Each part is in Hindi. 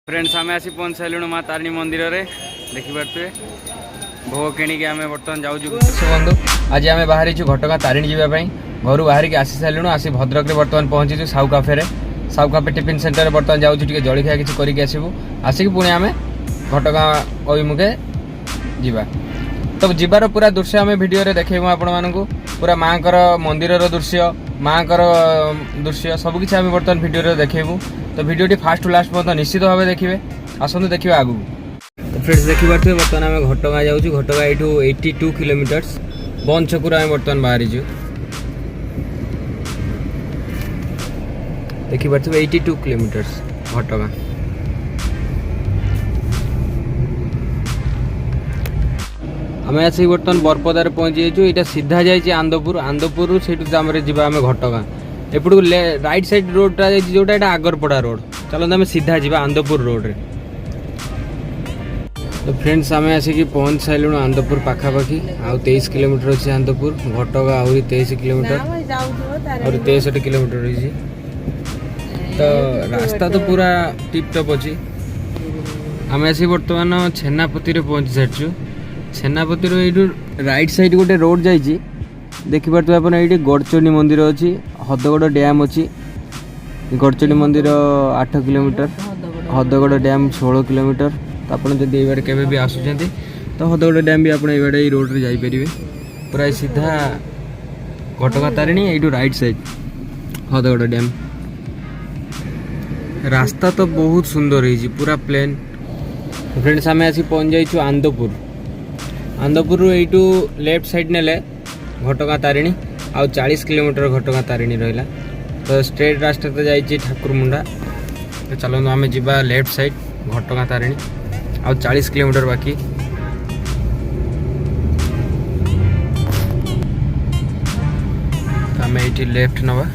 फ्रेंड्स आम आसी पहुँच सारूँ माँ तारिणी मंदिर रे देखिपे भोग किणी आम बर्तमान जाऊँ बंधु आज आम बाहरी घटगाँ तारिणी जावाई घर बाहर की आसी सारूँ आसी भद्रक बर्तमान पहुँचीचु Sahu cafe Sahu cafe tiffin centre बर्तमान जाऊँ जलखिया किसी करके आसबू आसिक पुणी आम घटगाँ अभिमुखे जीवा तो जीवार पूरा दृश्य आम भिडियो देखू आपण मानू पूरा माँ मंदिर दृश्य माँ दृश्य सबकि आम बर्तमान भिडियो देखू तो भिडियो फास्ट टू लास्ट पर्यटन निश्चित भाव देखिए आसतु देखिए आगू तो फ्रेंड्स देखिपे बर्तमान आम घटगाँ जाऊँ घटगाँ यू 82 किलोमीटर्स बंद छकू आम बर्तमान बाहरी देखिपे 82 किलोमीटर्स घटगाँ आम आसिक बर्तमान बरपदार पहुँची जाइए यहाँ सीधा जाइए आंदपुर आंदपुर से आम घटगाँ एपटू राइट साइड रोडटा जोटा यहाँ आगरपड़ा रोड चलते आम सीधा जावा आंदपुर रोड रे तो फ्रेंड्स आम आसिक पहुँच सारूँ आंदपुर पाखापाखि आउ 23 किलोमीटर अच्छे आंदपुर घटगाँ आहरी 23 किलोमीटर और 63 किलोमीटर रही तो रास्ता तो पूरा टिप टप अच्छी आम आसिक बर्तमान छेनापति पहुँची सारी छेनापति यू राइट साइड गोटे रोड जाइए देखिपे आप ये गड़चंडी मंदिर अच्छी हदगड़ डैम अच्छी गड़चंडी मंदिर 8 किलोमीटर हदगड़ डैम 16 किलोमीटर तो आप जब ये केवे भी आसुँच तो हदगड़ डैम भी आप रोड रे जाइए पूरा सीधा घटगाँ तारिणी यू राइट साइड हदगड़ डैम रास्ता तो बहुत सुंदर है पूरा प्लेन फ्रेंड्स आम आसी पहुँच जाइए आंदपुर आंदपुर यू लेफ्ट साइड ने घटगाँ तारिणी आउ 40 किलोमीटर घटगाँ तारिणी रहा तो स्ट्रेट रास्ता तो जाइए ठाकुर मुंडा तो चलो आम जा लेफ्ट साइड घटगाँ तारिणी आउ 40 किलोमीटर बाकी तो आम ये लेफ्ट नवा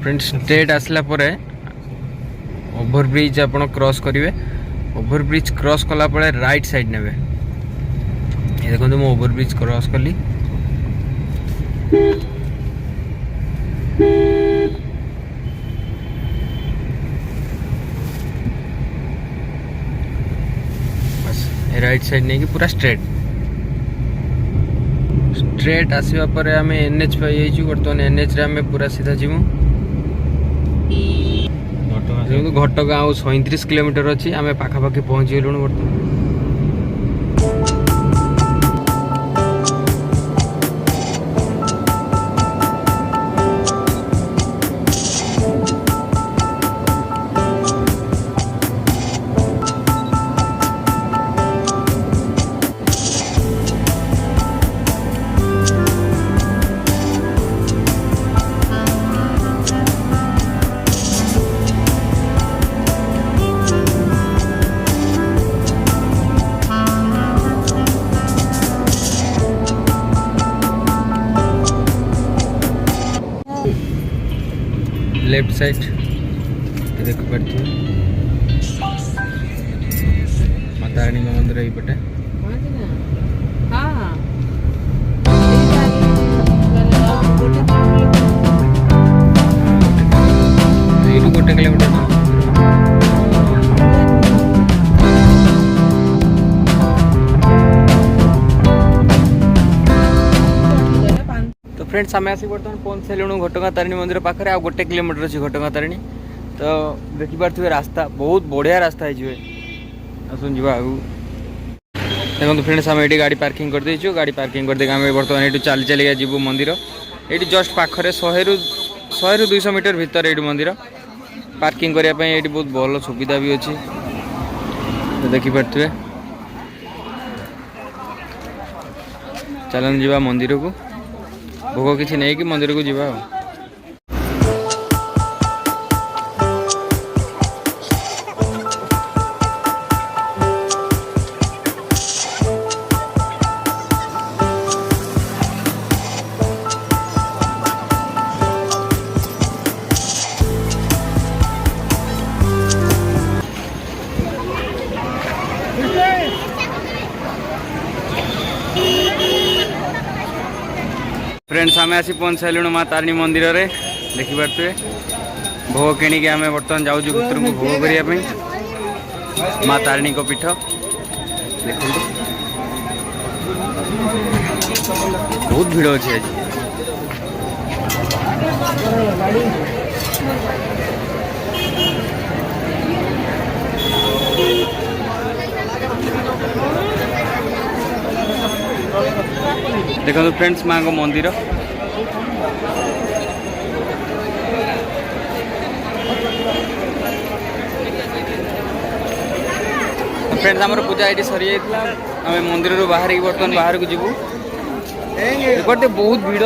फ्रेंड्स स्ट्रेट आसला परे ओवरब्रिज आप क्रॉस करेंगे ओवरब्रिज क्रॉस कला पड़े राइट साइड ने ये देखो मैं ओवरब्रिज क्रॉस कली बस राइट साइड नहीं कि पूरा स्ट्रेट स्ट्रेट आसवा पर आम एनएच पाई बर्तमान एनएच रे आम पूरा सीधा जीवु घटगाँ 37 किलोमीटर अच्छी आम पाखापाखि पहुँची गलुण बर्तमान लेफ्ट साइड देख पार्थे माँ तारिणी मंदिर यही पटे यू 1 किलोमीटर फ्रेंड्स आम आसिक बर्तमान पहुँच सारूँ घटगाँ तारिणी मंदिर पाखे आ 1 किलोमीटर अच्छी घटगाँ तारिणी तो देखिपे रास्ता बहुत बढ़िया रास्ता है आसुन जा आगू देखो फ्रेंड्स आम ये गाड़ी पार्किंग कर देचु गाड़ी पार्किंग कर देके आम बर्तमान ये चली चलिका जीवु मंदिर ये जस्ट पाखे 100 ରୁ 200 मीटर भितर ये मंदिर पार्किंग करने ये बहुत भल सुविधा भी अच्छी तो देखिपे चलन जीवा मंदिर को भोग किसी नहीं कि मंदिर को जीवा। फ्रेंड्स आम आसी पहुँच सारे माँ तारिणी मंदिर रे देखी पारे भोग किणिक आम बर्तमान जाऊँ भितर को भोग करने माँ तारिणी को पीठ देखो बहुत भीड़ अच्छे आज देखो फ्रेंड्स माँ को मंदिर फ्रेंड्स आमर पूजा ये सरी जाइए आम मंदिर बाहर बर्तमान बाहर को जीवु बहुत भीड़